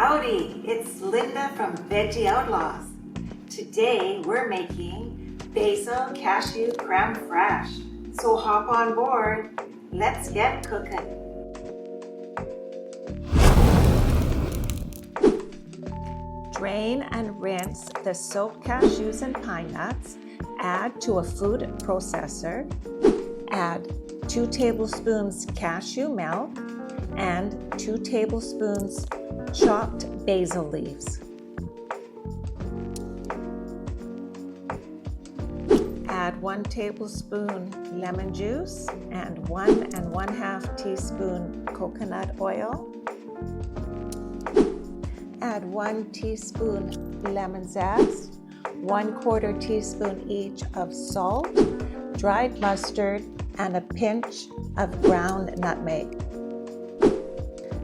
Howdy, it's Linda from Veggie Outlaws. Today we're making Basil Cashew Crème Fraîche. So hop on board, let's get cooking. Drain and rinse the soaked cashews and pine nuts. Add to a food processor. Add 2 tablespoons cashew milk and 2 tablespoons chopped basil leaves. Add 1 tablespoon lemon juice and 1 1/2 teaspoon coconut oil. Add 1 teaspoon lemon zest, 1/4 teaspoon each of salt, dried mustard, and a pinch of ground nutmeg.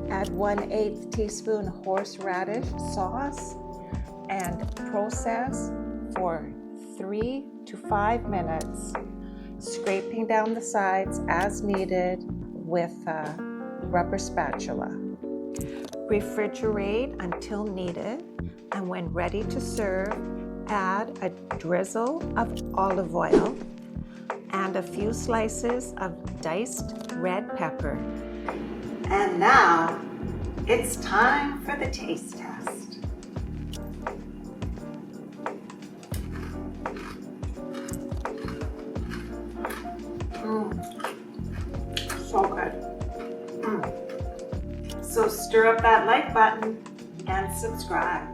Add 1/8 teaspoon horseradish sauce and process for 3 to 5 minutes, scraping down the sides as needed with a rubber spatula. Refrigerate until needed, and when ready to serve, add a drizzle of olive oil and a few slices of diced red pepper. And now, it's time for the taste test. So good. So stir up that like button and subscribe.